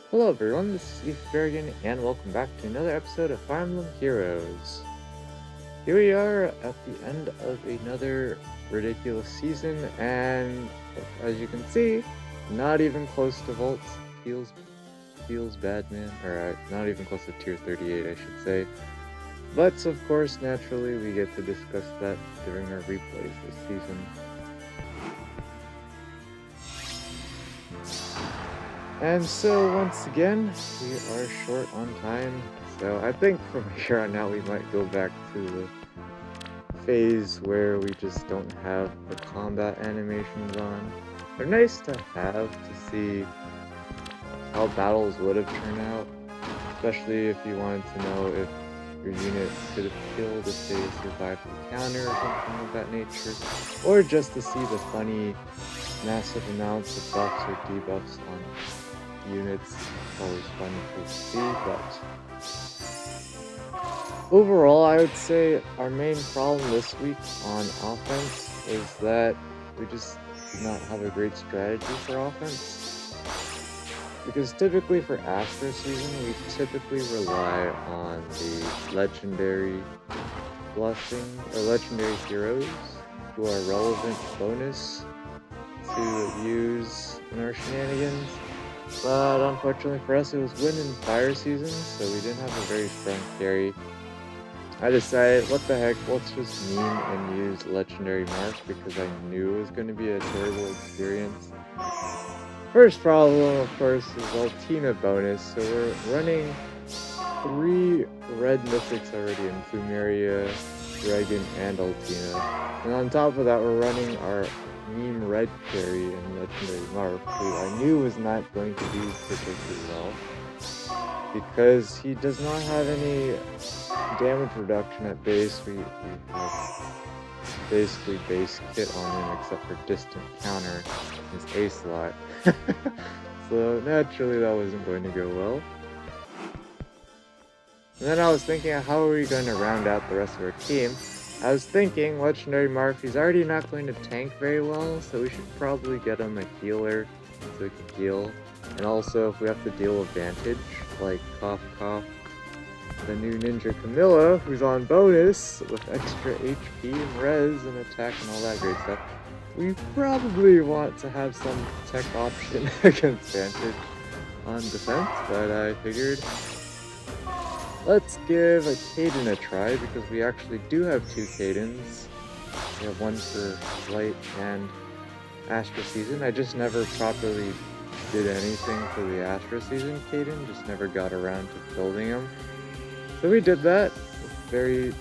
Hello everyone, this is Ethan and welcome back to another episode of Fire Emblem Heroes. Here we are at the end of another ridiculous season, and as you can see, not even close to Volts. Feels bad, man. Or not even close to tier 38, I should say. But of course, naturally, we get to discuss that during our replays this season. And so once again, we are short on time, so I think from here on out we might go back to the phase where we just don't have the combat animations on. They're nice to have to see how battles would have turned out, especially if you wanted to know if your unit could have killed if they survived the counter or something of that nature, or just to see the funny massive amounts of buffs or debuffs on units. It's always fun to see, but overall I would say our main problem this week on offense is that we just do not have a great strategy for offense. Because typically for Astro season, we typically rely on the legendary blessing or legendary heroes who are relevant bonus to use in our shenanigans. But unfortunately for us, it was wind and fire season, so we didn't have a very strong carry. I decided, what the heck, let's just meme and use Legendary Mark because I knew it was going to be a terrible experience. First problem, of course, is Altina bonus, so we're running 3 red mythics already in Plumeria, Dragon, and Altina. And on top of that, we're running our meme red carry in Legendary Mark, who I knew was not going to do particularly well, because he does not have any damage reduction at base. We have basically base kit on him except for distant counter, his A slot. So naturally that wasn't going to go well. And then I was thinking, how are we going to round out the rest of our team? I was thinking, Legendary Mark, he's already not going to tank very well, so we should probably get him a healer so he can heal. And also, if we have to deal advantage, like cough cough, the new Ninja Camilla, who's on bonus with extra HP and res and attack and all that great stuff, we probably want to have some tech option against Vantage on defense, but I figured let's give a Kaden a try, because we actually do have 2 Kadens. We have one for Light and Astro Season. I just never properly did anything for the Astro Season Kaden, just never got around to building them. So we did that with very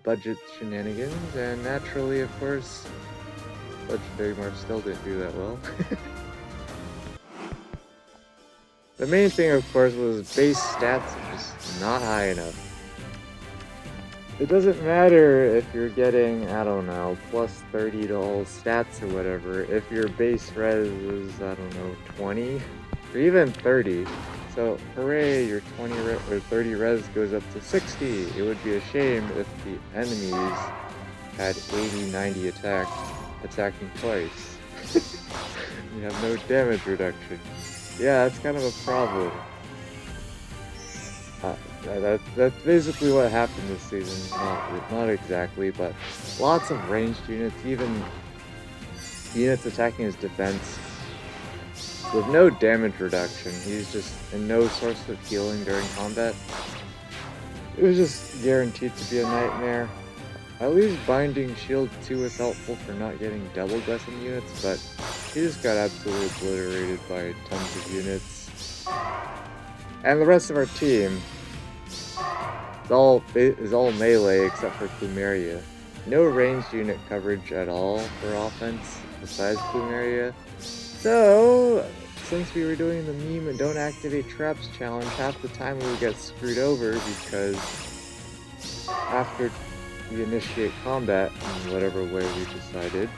budget shenanigans, and naturally, of course, Legendary Mark still didn't do that well. The main thing, of course, was base stats are just not high enough. It doesn't matter if you're getting, I don't know, plus 30 to all stats or whatever, if your base res is, I don't know, 20 or even 30. So, hooray, your 20 or 30 res goes up to 60. It would be a shame if the enemies had 80, 90 attack, attacking twice. You have no damage reduction. Yeah, that's kind of a problem. That's basically what happened this season. Not exactly, but lots of ranged units, even units attacking his defense, with no damage reduction. He's just in no source of healing during combat. It was just guaranteed to be a nightmare. At least Binding Shield 2 was helpful for not getting double blessing units, but he just got absolutely obliterated by tons of units. And the rest of our team is all melee except for Plumeria. No ranged unit coverage at all for offense besides Plumeria. So, since we were doing the meme and don't activate traps challenge, half the time we would get screwed over, because after we initiate combat in whatever way we decided,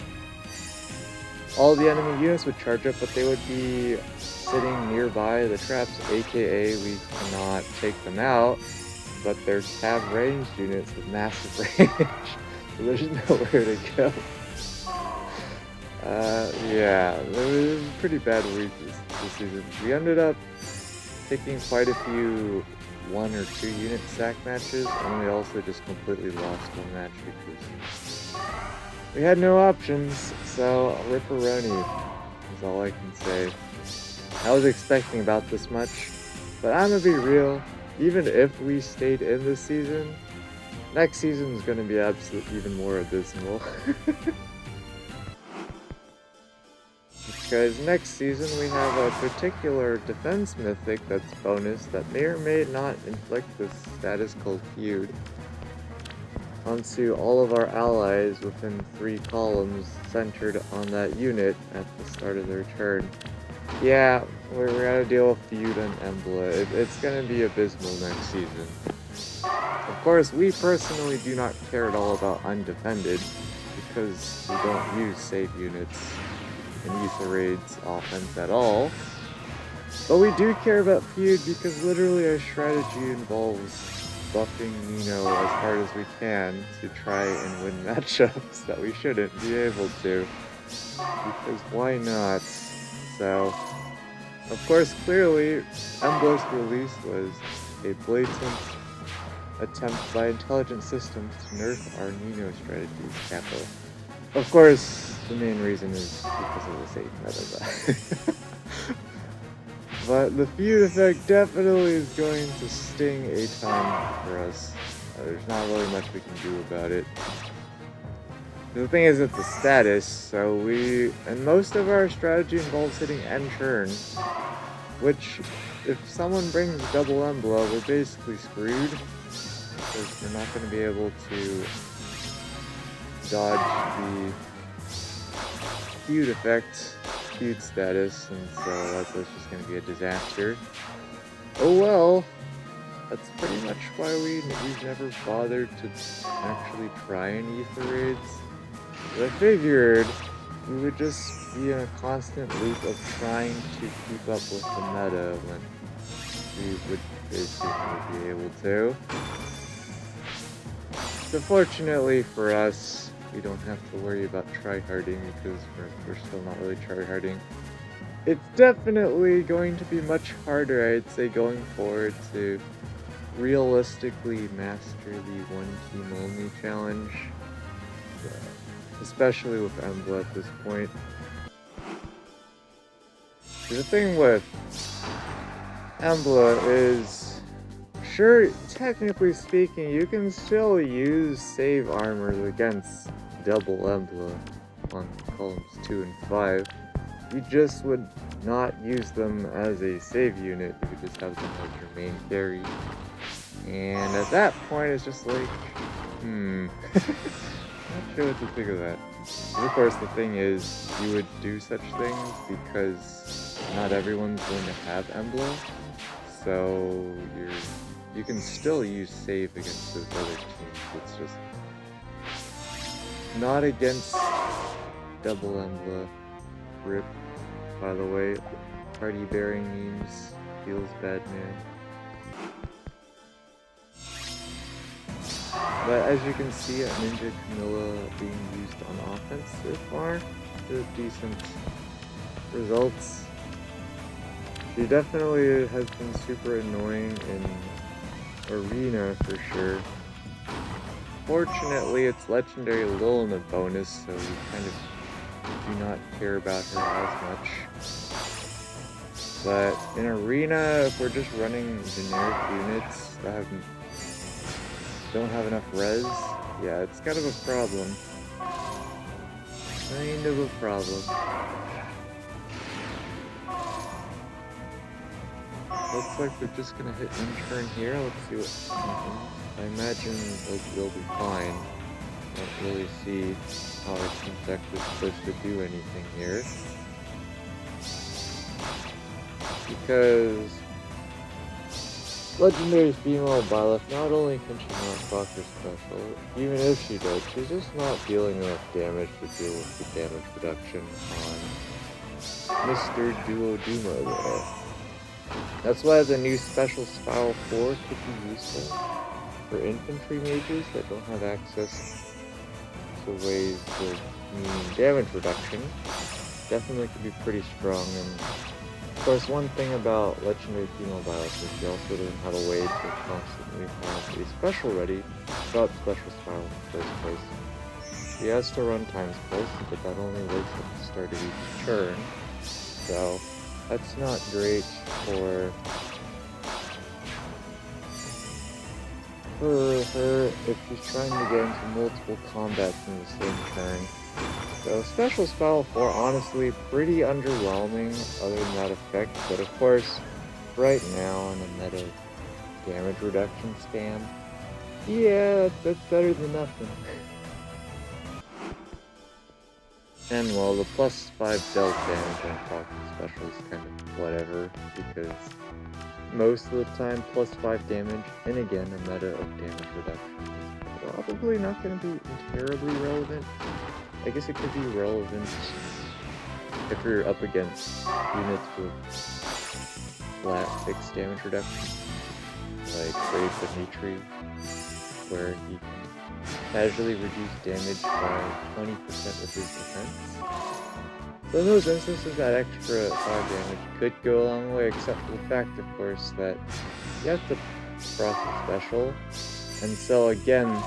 all the enemy units would charge up, but they would be sitting nearby the traps, aka we cannot take them out, but they're tab ranged units with massive range, so there's nowhere to go. Yeah, it was a pretty bad week this season. We ended up taking quite a few 1 or 2 unit sack matches, and we also just completely lost one match because we had no options, so ripperoni is all I can say. I was expecting about this much, but I'm gonna be real, even if we stayed in this season, next season is gonna be absolutely even more abysmal. Because next season we have a particular defense mythic that's bonus that may or may not inflict this status called Feud onto all of our allies within 3 columns centered on that unit at the start of their turn. Yeah, we're gonna deal with Feud and Emblem. It's gonna be abysmal next season. Of course, we personally do not care at all about undefended because we don't use save units in Ether Raid's offense at all. But we do care about Feud because literally our strategy involves buffing Nino as hard as we can to try and win matchups that we shouldn't be able to. Because why not? So, of course, clearly, Emblem's release was a blatant attempt by intelligent systems to nerf our Nino strategies, capo. Of course, the main reason is because of the safe meta. But the Feud effect definitely is going to sting a ton for us. There's not really much we can do about it. The thing is, it's a status, so and most of our strategy involves hitting end turn, which, if someone brings double Emblem, we're basically screwed, because we're not going to be able to dodge the Feud effect, Feud status, and so that's just going to be a disaster. Oh well, that's pretty much why we've never bothered to actually try any Ether Raids. I figured we would just be in a constant loop of trying to keep up with the meta when we would basically never be able to. So fortunately for us, we don't have to worry about tryharding because we're still not really tryharding. It's definitely going to be much harder, I'd say, going forward to realistically master the one team only challenge. Especially with Emblem at this point. The thing with Emblem is, sure, technically speaking, you can still use save armors against double Emblem on columns 2 and 5. You just would not use them as a save unit, you would just have them as your main carry. And at that point, it's just like, not sure what to think of that. Of course, the thing is, you would do such things because not everyone's going to have Emblem, so you can still use save against those other teams. It's just not against double Emblem. Rip, by the way. Party bearing memes feels bad, man. But as you can see, a Ninja Camilla being used on offense so far with decent results. She definitely has been super annoying in Arena for sure. Fortunately, it's legendary Lil in the bonus, so we kind of do not care about her as much. But in Arena, if we're just running generic units that don't have enough res, yeah, it's kind of a problem. Kind of a problem. Looks like they're just gonna hit in-turn here. Let's see what happens. I imagine they'll be fine. Don't really see how our team deck is supposed to do anything here. Because legendary female Byleth, not only can she not proc her special, even if she does, she's just not dealing enough damage to deal with the damage reduction on Mr. Duo Dumo there. That's why the new special Spiral 4 could be useful for infantry mages that don't have access to ways of mean damage reduction. Definitely could be pretty strong, and Of course, one thing about Legendary Female Bios is she also doesn't have a way to constantly have a special ready without special style in the first place. She has to run Time Pulse, but that only works at the start of each turn, so that's not great for her if she's trying to get into multiple combats in the same turn. So Special Spell 4, honestly, pretty underwhelming other than that effect, but of course, right now in the meta damage reduction spam, yeah, that's better than nothing. And well, the plus 5 dealt damage on proc special is kind of whatever, because most of the time plus 5 damage, and again, a meta of damage reduction is probably not going to be terribly relevant. I guess it could be relevant if you're up against units with flat fixed damage reduction, like Brave Dimitri, where he can casually reduce damage by 20% with his defense. So in those instances, that extra 5 damage could go a long way, except for the fact, of course, that you have to proc the special, and so again,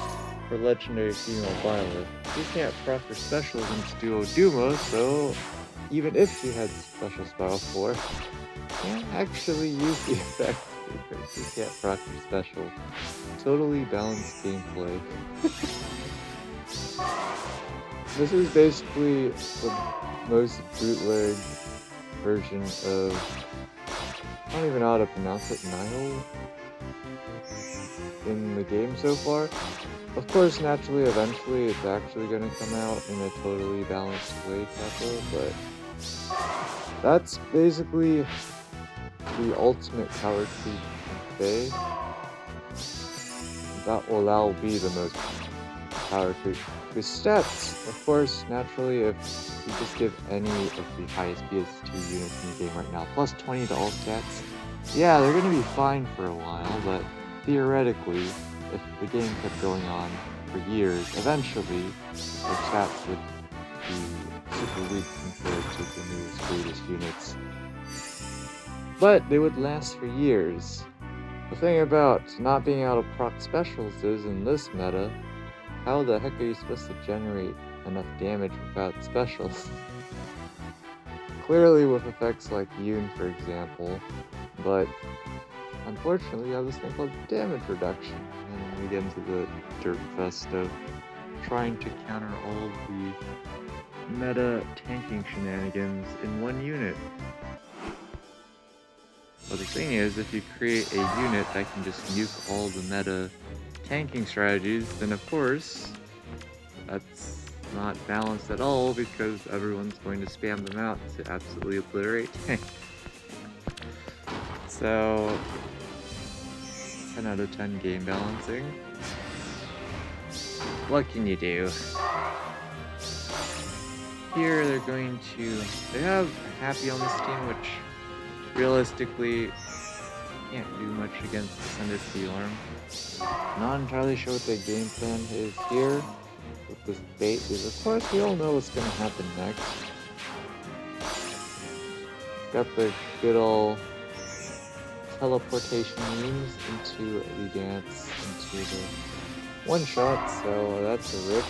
for Legendary Female Violet, she can't proc her special against Duo Dumo, so even if she had Special Spell 4, she can't actually use the effect because she can't proc her special. Totally balanced gameplay. This is basically the most bootleg version of, I don't even know how to pronounce it, Nihil in the game so far. Of course, naturally, eventually, it's actually going to come out in a totally balanced way, Kappa, but that's basically the ultimate power creep buffet. That will be the most power creep. With stats, of course, naturally, if you just give any of the highest PS2 units in the game right now, plus 20 to all stats, yeah, they're going to be fine for a while, but theoretically, if the game kept going on for years, eventually, their stats would be super weak compared to the newest, greatest units. But they would last for years. The thing about not being able to proc specials is, in this meta, how the heck are you supposed to generate enough damage without specials? Clearly with effects like Yoon, for example, but unfortunately, you have this thing called damage reduction, and we get into the dirt fest of trying to counter all the meta tanking shenanigans in one unit. But the thing is, if you create a unit that can just nuke all the meta tanking strategies, then of course, that's not balanced at all because everyone's going to spam them out to absolutely obliterate tank. So 10 out of 10 game balancing. What can you do? Here they're going to... They have Happy on this team, which realistically can't do much against Descended Bjorn. Not entirely sure what their game plan is here with this bait, because of course we all know what's going to happen next. Got the good old teleportation memes into the dance, into the one shot, so that's a rip.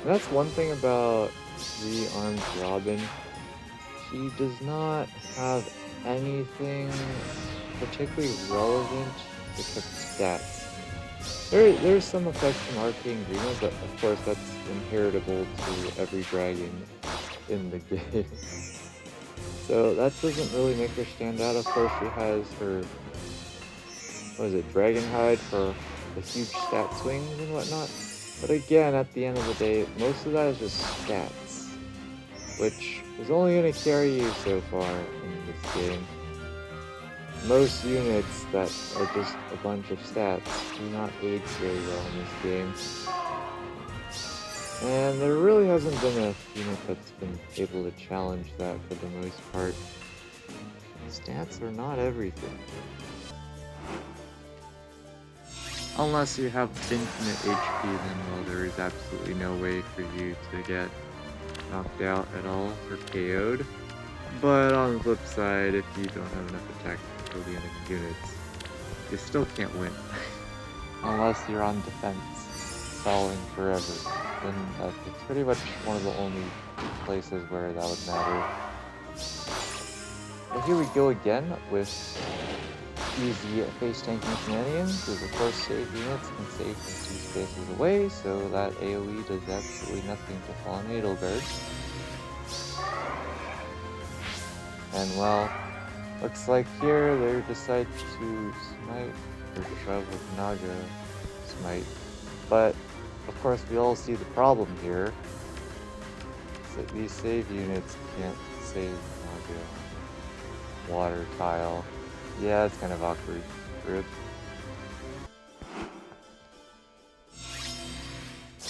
And that's one thing about the Armed Robin. She does not have anything particularly relevant except stats. There's some effects from Arcane Grima, but of course that's inheritable to every dragon in the game. So that doesn't really make her stand out. Of course she has her, what is it, Dragon Hide for the huge stat swings and whatnot. But again, at the end of the day, most of that is just stats, which is only going to carry you so far in this game. Most units that are just a bunch of stats do not age very well in this game. And there really hasn't been a unit that's been able to challenge that for the most part. Stats are not everything. Unless you have infinite HP, then well, there is absolutely no way for you to get knocked out at all or KO'd. But on the flip side, if you don't have enough attack to kill the enemy units, you still can't win. Unless you're on defense, stalling forever. Then that's pretty much one of the only places where that would matter. But here we go again with easy face tanking shenanigans, because of course save units can save from 2 spaces away, so that AoE does absolutely nothing to Fallen Guard. And well, looks like here they decide to smite or shove with Naga smite. But of course we all see the problem here. So these save units can't save Naga water tile. Yeah, it's kind of awkward. Rip.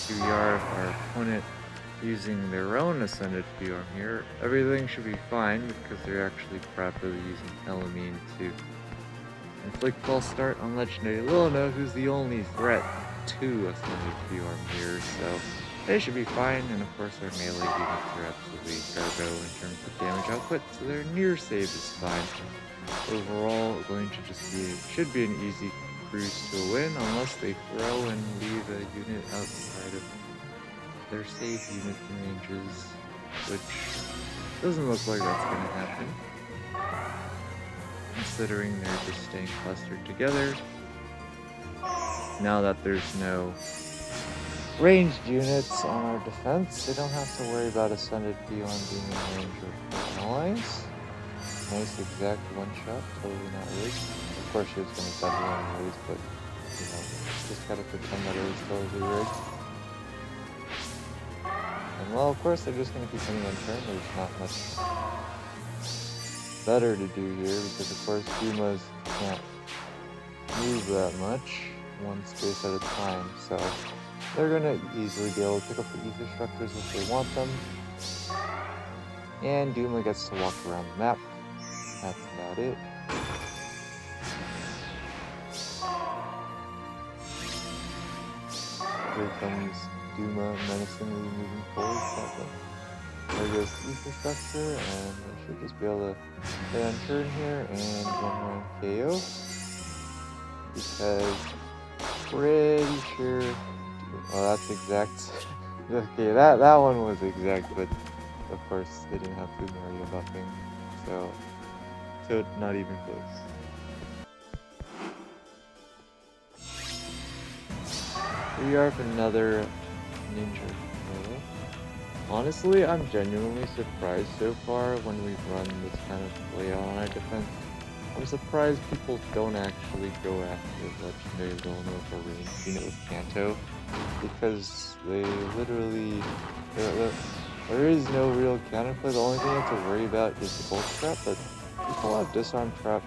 Here we are, our opponent using their own Ascended P-Arm here. Everything should be fine because they're actually properly using Elamine to inflict false start on Legendary Lilina, who's the only threat to Ascended P-Arm here, so they should be fine, and of course their melee units are absolutely garbo in terms of damage output, so their near save is fine. Overall, going to just be, should be an easy cruise to a win, unless they throw and leave a unit outside of their save unit ranges, which doesn't look like that's going to happen, considering they're just staying clustered together. Now that there's no ranged units on our defense, they don't have to worry about Ascended P-Arm being in range of allies. Nice exact one-shot, totally not rigged. Of course she was going to double anyways, but, you know, just gotta pretend that it was totally rigged. And well, of course, they're just going to keep hitting on turn. There's not much better to do here, because of course Dumas can't move that much, one space at a time, so they're going to easily be able to pick up the ether structures if they want them. And Duma gets to walk around the map. That's about it. Here comes Duma menacingly moving forward. There goes the ether structure, and they should just be able to stay on turn here and one round KO. Because pretty sure. Oh, that's exact. Okay, that one was exact, but of course they didn't have Mario buffing, so not even close. Here we are for another ninja melee. Honestly, I'm genuinely surprised so far when we've run this kind of layout on our defense. I'm surprised people don't actually go after Legendary Lilina for ranged unit with Kanto, because they literally, there is no real counterplay. The only thing you have to worry about is the bolt trap, but people have disarm trap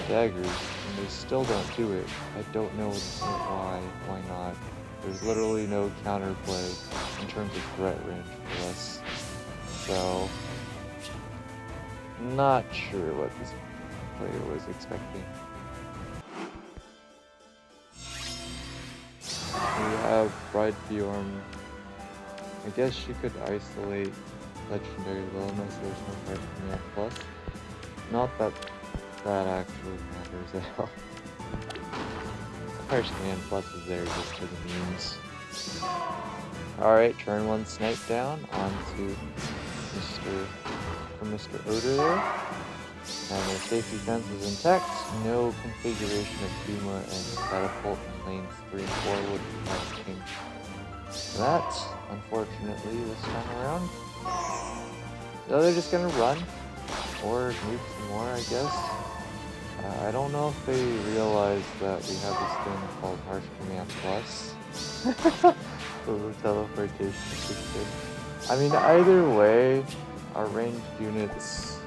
daggers, and they still don't do it. I don't know why not. There's literally no counterplay in terms of threat range for us, so not sure what this player was expecting. We have Bride Bjorn. I guess she could isolate Legendary Lilina, so there's no Harsh Command Plus. Not that that actually matters at all. Harsh Command Plus is there just for the memes. Alright, turn 1 snipe down onto Mr. Oder there. And their safety fence is intact. No configuration of Duma and Catapult in lanes 3 and 4 would have changed that, unfortunately, this time around. So they're just gonna run, or nuke some more, I guess. I don't know if they realize that we have this thing called Harsh Command Plus. So the teleportation is good. I mean, either way, our ranged units.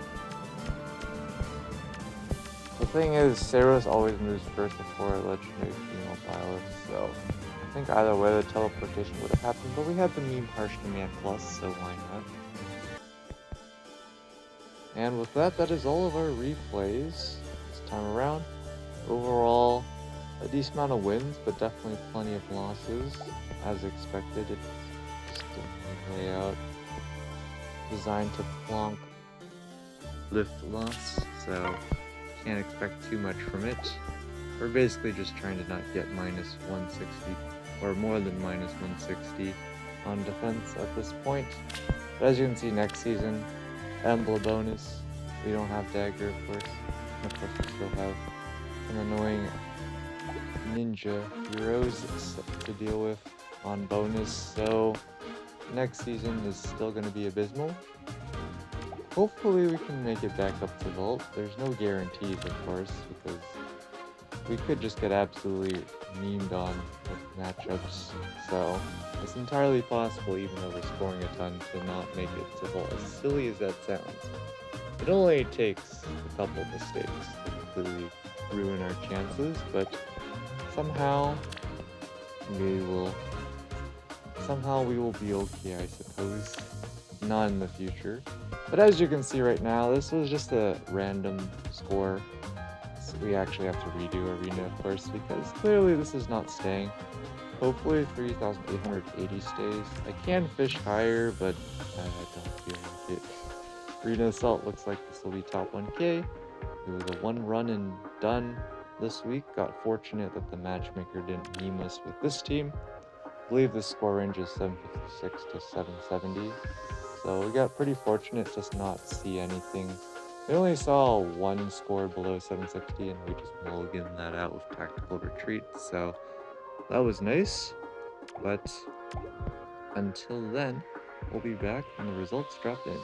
The thing is, Saros always moves first before a legendary female pilot, so I think either way the teleportation would have happened, but we had the meme Harsh Command Plus, so why not? And with that, that is all of our replays this time around. Overall, a decent amount of wins, but definitely plenty of losses. As expected, it's just a layout designed to plonk lift loss, so can't expect too much from it. We're basically just trying to not get minus 160 or more than minus 160 on defense at this point. But as you can see, next season, Emblem bonus. We don't have dagger, of course. And of course, we still have some annoying ninja heroes to deal with on bonus. So next season is still going to be abysmal. Hopefully we can make it back up to Vault. There's no guarantees, of course, because we could just get absolutely memed on with matchups. So it's entirely possible, even though we're scoring a ton, to not make it to Vault. As silly as that sounds, it only takes a couple mistakes to completely ruin our chances, but somehow we will be okay, I suppose. Not in the future. But as you can see right now, this was just a random score. So we actually have to redo Arena, of course, because clearly this is not staying. Hopefully 3,880 stays. I can fish higher, but I don't feel like it. Arena Assault looks like this will be top 1k. It was a one run and done this week. Got fortunate that the matchmaker didn't meme us with this team. I believe the score range is 756 to 770. So we got pretty fortunate to not see anything. We only saw one score below 760 and we just mulliganed that out with tactical retreat. So that was nice. But until then, we'll be back when the results drop in.